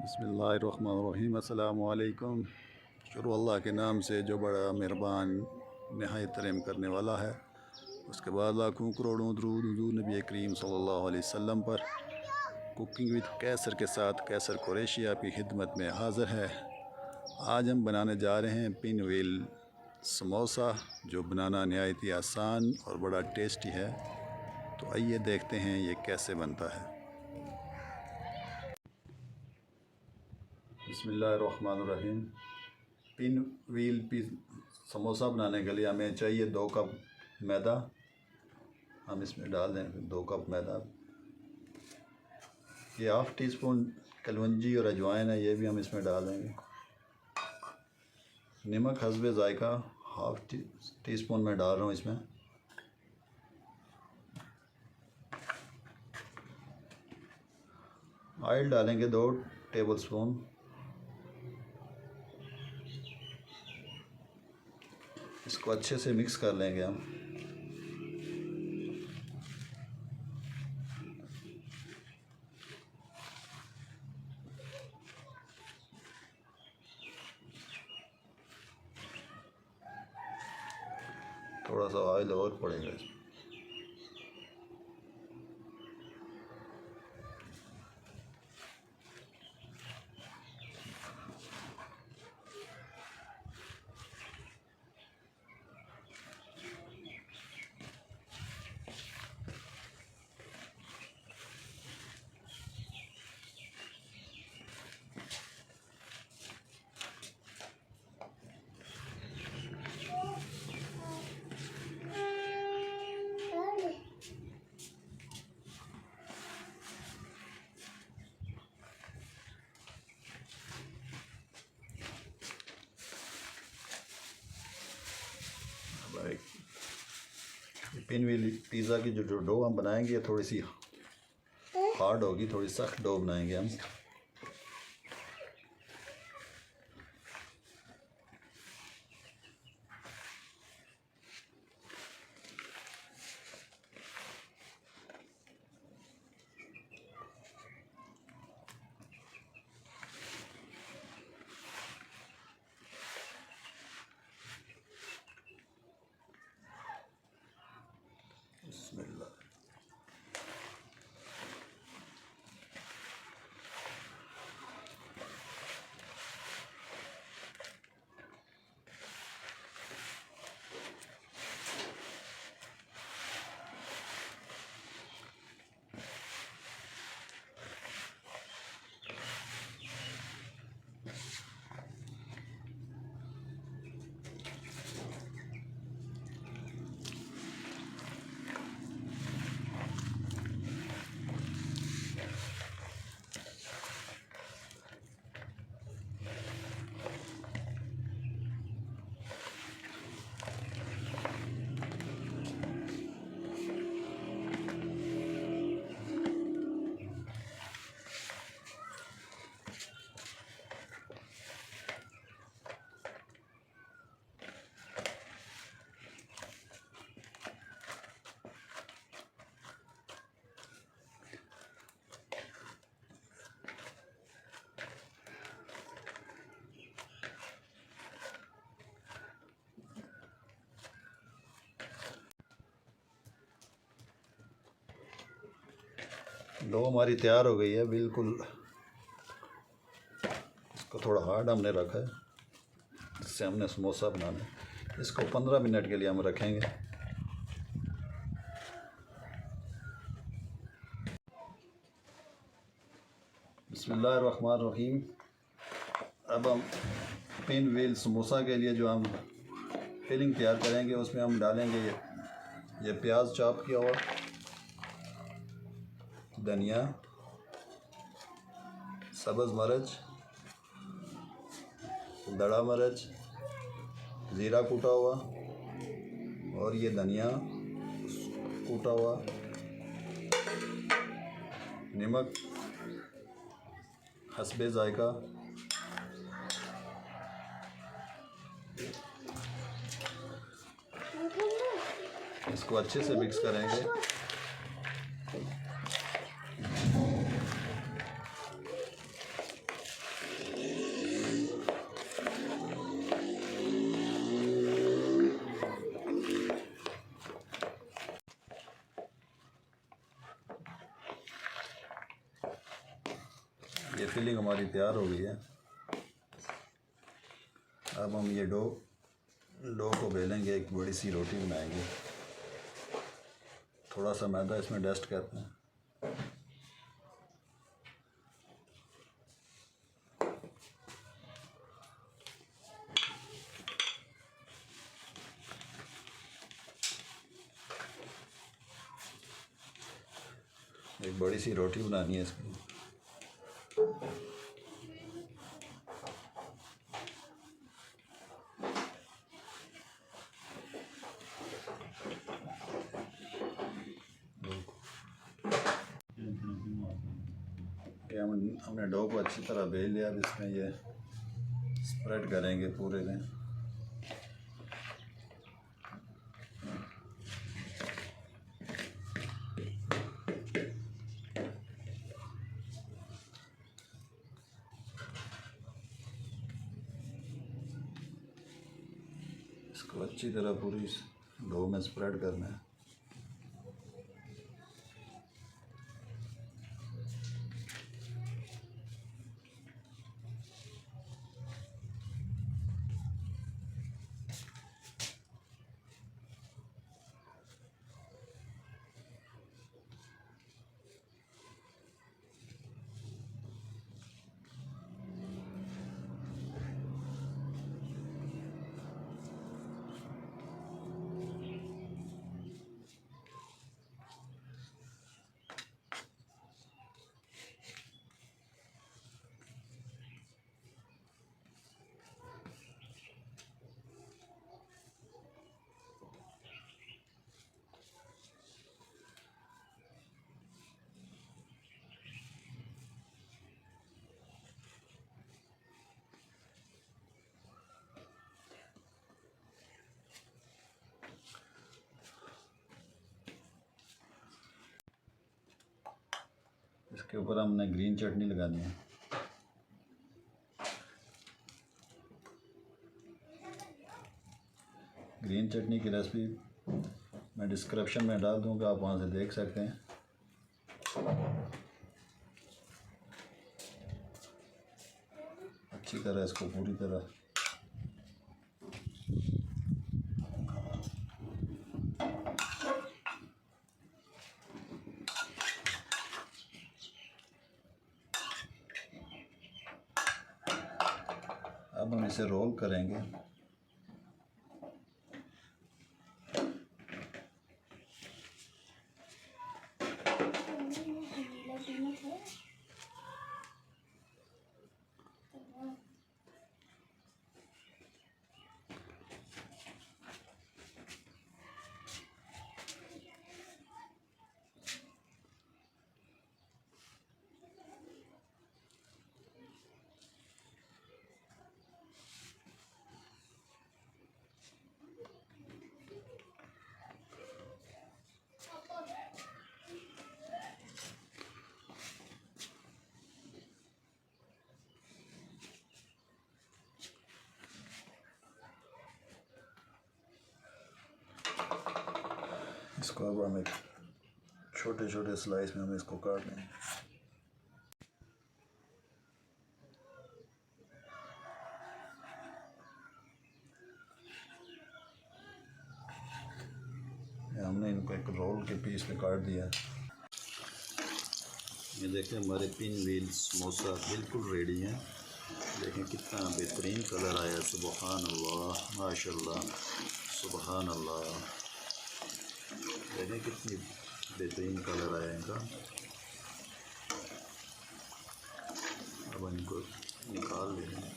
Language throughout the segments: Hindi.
बिस्मिल्लाहिर्रहमानिर्रहीम। अस्सलामु अलैकुम। शुरू अल्लाह के नाम से जो बड़ा मेहरबान नहायत रहम करने वाला है। उसके बाद लाखों करोड़ों दरूद हुज़ूर नबी करीम सल्लल्लाहु अलैहि वसल्लम पर। कुकिंग विद कैसर के साथ कैसर कुरैशी आपकी खिदमत में हाज़िर है। आज हम बनाने जा रहे हैं पिनव्हील समोसा, जो बनाना नहायत ही आसान और बड़ा टेस्टी है। तो आइए देखते हैं ये कैसे बनता है। बिस्मिल्लाहिर्रहमानिर्रहीम। पिनव्हील समोसा बनाने के लिए हमें चाहिए 2 कप मैदा। हम इसमें डाल दें 2 कप मैदा। ये हाफ़ टी स्पून कलवंजी और अजवाइन है, ये भी हम इसमें डाल देंगे। नमक हस्बे ज़ायका हाफ़ टी स्पून में डाल रहा हूँ इसमें। ऑयल डालेंगे 2 टेबल स्पून। इसको अच्छे से मिक्स कर लेंगे हम। थोड़ा सा ऑयल और पड़ेगा इसमें। पिनव्हील पिज़्ज़ा की जो डो हम बनाएंगे थोड़ी सी हार्ड होगी, थोड़ी सख्त डो बनाएंगे हम। बिस्मिल्लाह। डो हमारी तैयार हो गई है बिल्कुल। इसको थोड़ा हार्ड हमने रखा है, जिससे हमने समोसा बनाना है। इसको 15 मिनट के लिए हम रखेंगे। बिस्मिल्लाहिर्रहमानिर्रहीम। अब हम पिनव्हील समोसा के लिए जो हम फिलिंग तैयार करेंगे, उसमें हम डालेंगे ये प्याज चॉप किया हुआ, धनिया, सब्ज़ मिर्च, दड़ा मिर्च, ज़ीरा कूटा हुआ, और ये धनिया कूटा हुआ, नमक हस्बे ज़ायका, इसको अच्छे से मिक्स करेंगे। ये फिलिंग हमारी तैयार हो गई है। अब हम ये डो को बेलेंगे, एक बड़ी सी रोटी बनाएंगे। थोड़ा सा मैदा इसमें डस्ट करते हैं। एक बड़ी सी रोटी बनानी है इसकी। हमने डो को अच्छी तरह बेल लिया। अब इसमें ये स्प्रेड करेंगे पूरे में। इसको अच्छी तरह पूरी डो में स्प्रेड करना है। इसके ऊपर हमने ग्रीन चटनी लगानी है। ग्रीन चटनी की रेसिपी मैं डिस्क्रिप्शन में डाल दूँगा, आप वहाँ से देख सकते हैं। अच्छी तरह इसको पूरी तरह अब हम इसे रोल करेंगे। इसको अब हम एक छोटे छोटे स्लाइस में हम इसको काट लेंगे। हमने इनको एक रोल के पीस में काट दिया। ये देखें हमारे पिन व्हील समोसा बिल्कुल रेडी हैं। देखें कितना बेहतरीन कलर आया। सुबहान अल्लाह, माशाल्लाह, सुबहान अल्लाह। देखें कितनी बेहतरीन कलर आया इनका। अब इनको निकाल लेंगे।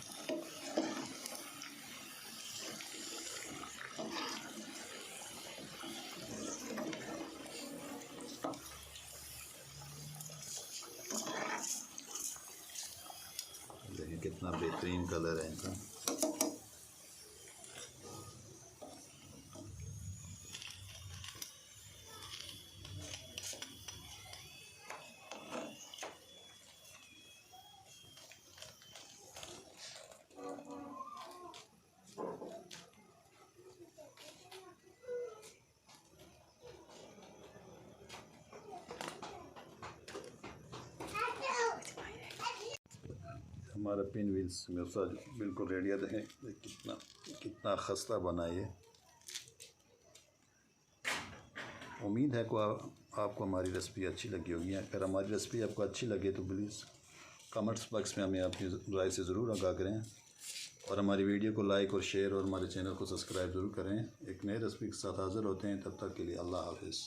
देखें कितना बेहतरीन कलर है इनका। हमारा पिन व्हील समोसा बिल्कुल रेडी है। देखें कितना कितना खस्ता बना ये। उम्मीद है को आपको हमारी रेसिपी अच्छी लगी होगी। अगर हमारी रेसिपी आपको अच्छी लगे तो प्लीज़ कमेंट्स बॉक्स में हमें अपनी राय से ज़रूर आगाह करें और हमारी वीडियो को लाइक और शेयर और हमारे चैनल को सब्सक्राइब ज़रूर करें। एक नई रेसिपी के साथ हाज़िर होते हैं, तब तक के लिए अल्लाह हाफ़िज़।